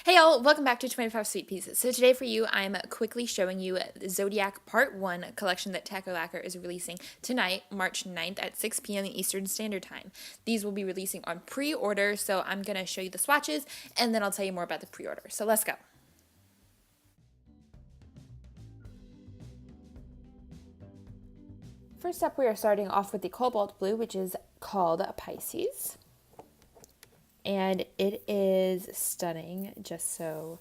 Hey y'all, welcome back to 25 Sweetpeas. So today for you, I'm quickly showing you the Zodiac Part 1 collection that Takko Lacquer is releasing tonight, March 9th at 6 p.m. Eastern Standard Time. These will be releasing on pre-order, so I'm going to show you the swatches, and then I'll tell you more about the pre-order. So let's go. First up, we are starting off with the Cobalt Blue, which is called Pisces. And it is stunning, just so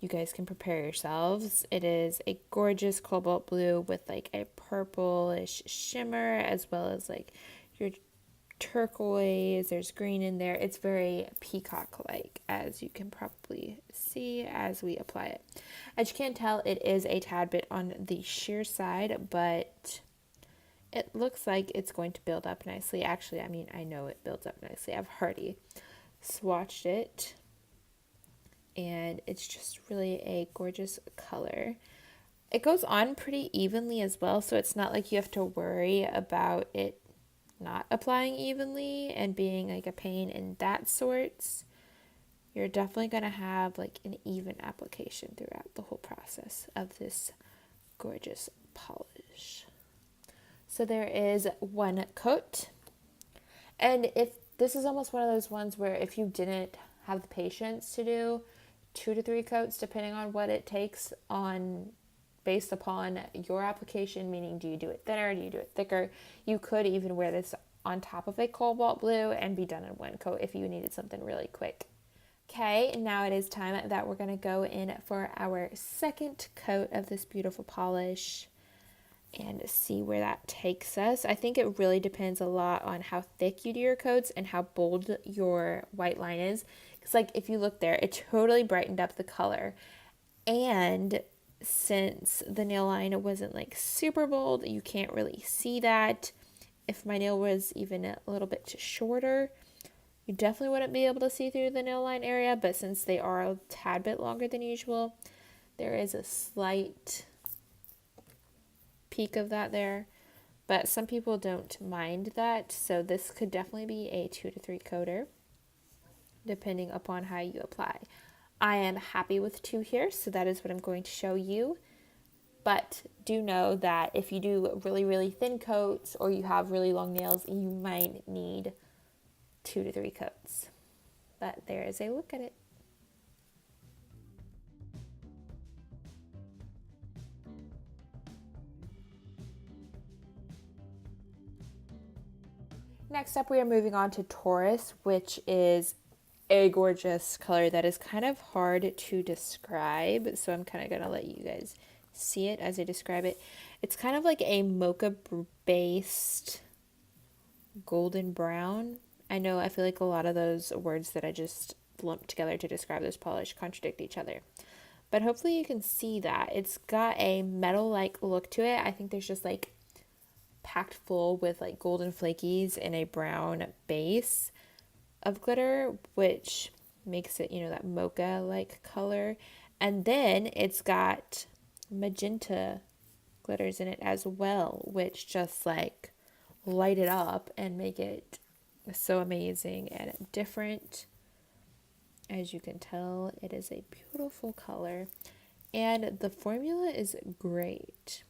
you guys can prepare yourselves. It is a gorgeous cobalt blue with like a purplish shimmer, as well as like your turquoise. There's green in there. It's very peacock-like, as you can probably see as we apply it. As you can tell, it is a tad bit on the sheer side, but it looks like it's going to build up nicely. Actually, I know it builds up nicely. I've already swatched it, and it's just really a gorgeous color. It goes on pretty evenly as well, so it's not like you have to worry about it not applying evenly and being like a pain in that sorts. You're definitely going to have like an even application throughout the whole process of this gorgeous polish. So there is one coat, and if this is almost one of those ones where if you didn't have the patience to do 2 to 3 coats, depending on what it takes on based upon your application, meaning do you do it thinner, do you do it thicker, you could even wear this on top of a cobalt blue and be done in one coat if you needed something really quick. Okay, now it is time that we're going to go in for our second coat of this beautiful polish and see where that takes us. I think it really depends a lot on how thick you do your coats and how bold your white line is. Because like if you look there, it totally brightened up the color. And since the nail line wasn't like super bold, you can't really see that. If my nail was even a little bit shorter, you definitely wouldn't be able to see through the nail line area. But since they are a tad bit longer than usual, there is a slight peak of that there, but some people don't mind that, so this could definitely be a 2 to 3 coater depending upon how you apply. I am happy with 2 here, so that is what I'm going to show you, but do know that if you do really thin coats or you have really long nails, you might need 2 to 3 coats. But there is a look at it. Next up, we are moving on to Taurus, which is a gorgeous color that is kind of hard to describe. So I'm kind of going to let you guys see it as I describe it. It's kind of like a mocha-based golden brown. I feel like a lot of those words that I just lumped together to describe this polish contradict each other. But hopefully you can see that. It's got a metal-like look to it. I think there's just like packed full with like golden flakies and a brown base of glitter, which makes it, that mocha like color. And then it's got magenta glitters in it as well, which just like light it up and make it so amazing and different. As you can tell, it is a beautiful color and the formula is great.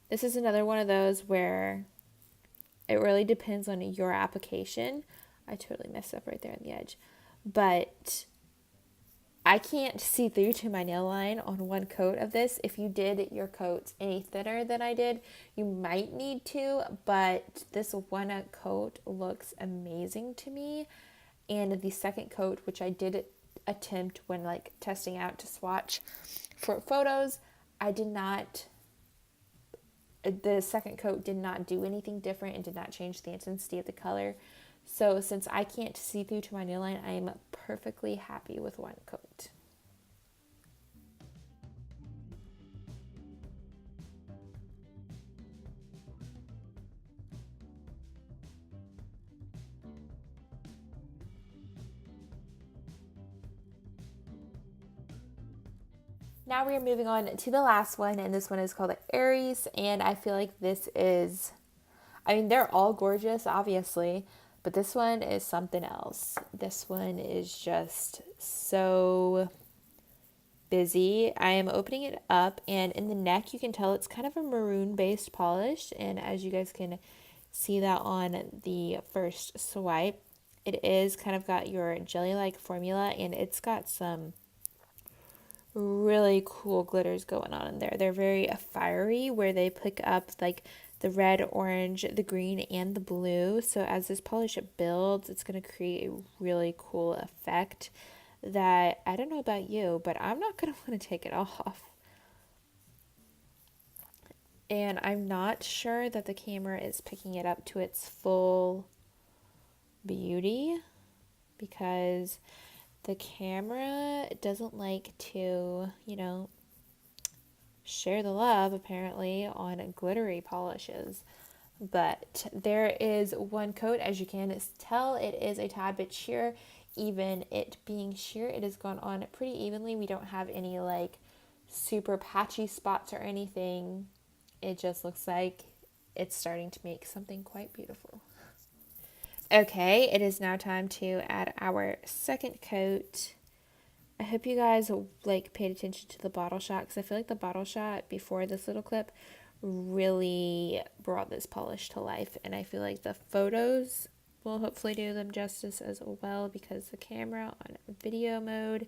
This is another one of those where it really depends on your application. I totally messed up right there on the edge. But I can't see through to my nail line on one coat of this. If you did your coats any thinner than I did, you might need to. But this one coat looks amazing to me. And the second coat, which I did attempt when like testing out to swatch for photos, the second coat did not do anything different and did not change the intensity of the color. So since I can't see through to my nail line, I am perfectly happy with one coat. Now we are moving on to the last one, and this one is called Aries, and I feel like this is, they're all gorgeous, obviously, But this one is something else. This one is just so busy. I am opening it up, and in the neck you can tell it's kind of a maroon based polish, and as you guys can see that on the first swipe, it is kind of got your jelly like formula, and it's got some really cool glitters going on in there. They're very fiery, where they pick up like the red, orange, the green, and the blue. So as this polish builds, it's going to create a really cool effect that I don't know about you, but I'm not going to want to take it off. And I'm not sure that the camera is picking it up to its full beauty, because the camera doesn't like to, share the love apparently on glittery polishes. But there is one coat, as you can tell, it is a tad bit sheer. Even it being sheer, it has gone on pretty evenly. We don't have any like super patchy spots or anything. It just looks like it's starting to make something quite beautiful. Okay, it is now time to add our second coat. I hope you guys like paid attention to the bottle shot, because I feel like the bottle shot before this little clip really brought this polish to life, and I feel like the photos will hopefully do them justice as well, because the camera on video mode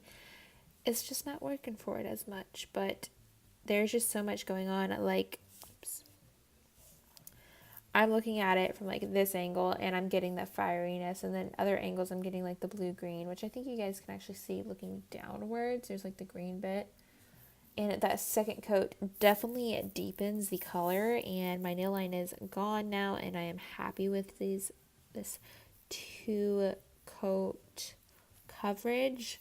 is just not working for it as much. But there's just so much going on. Like, I'm looking at it from like this angle and I'm getting that fieriness, and then other angles I'm getting like the blue green, which I think you guys can actually see looking downwards. There's like the green bit, and that second coat definitely deepens the color, and my nail line is gone now, and I am happy with this 2-coat coverage.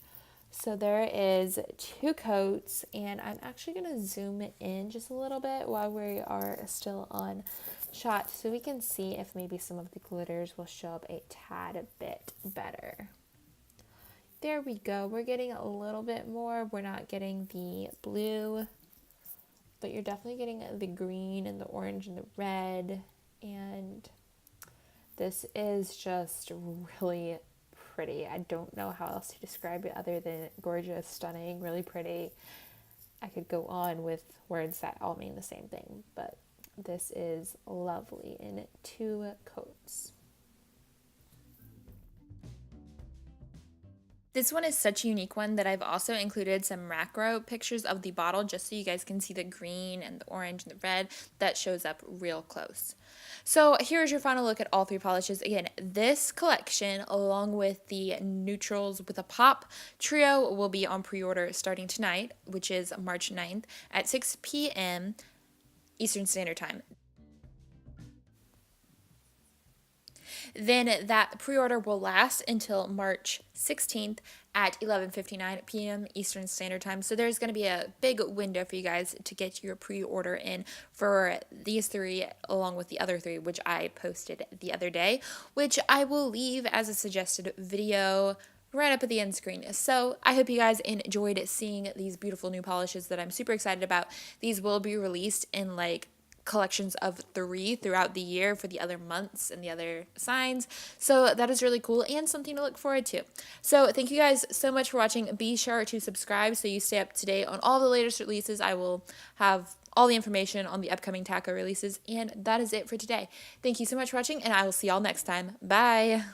So there is 2 coats, and I'm actually going to zoom it in just a little bit while we are still on shot, so we can see if maybe some of the glitters will show up a tad bit better. There we go. We're getting a little bit more. We're not getting the blue, but you're definitely getting the green and the orange and the red, and this is just really pretty. I don't know how else to describe it other than gorgeous, stunning, really pretty. I could go on with words that all mean the same thing, but this is lovely in 2 coats. This one is such a unique one that I've also included some macro pictures of the bottle just so you guys can see the green and the orange and the red that shows up real close. So here's your final look at all 3 polishes. Again, this collection along with the Neutrals with a Pop trio will be on pre-order starting tonight, which is March 9th at 6 p.m. Eastern Standard Time. Then that pre-order will last until March 16th at 11:59 p.m. Eastern Standard Time. So there's going to be a big window for you guys to get your pre-order in for these 3 along with the other 3, which I posted the other day, which I will leave as a suggested video right up at the end screen. So I hope you guys enjoyed seeing these beautiful new polishes that I'm super excited about. These will be released in like collections of 3 throughout the year for the other months and the other signs. So that is really cool and something to look forward to. So thank you guys so much for watching. Be sure to subscribe so you stay up to date on all the latest releases. I will have all the information on the upcoming Takko releases, and that is it for today. Thank you so much for watching, and I will see y'all next time. Bye!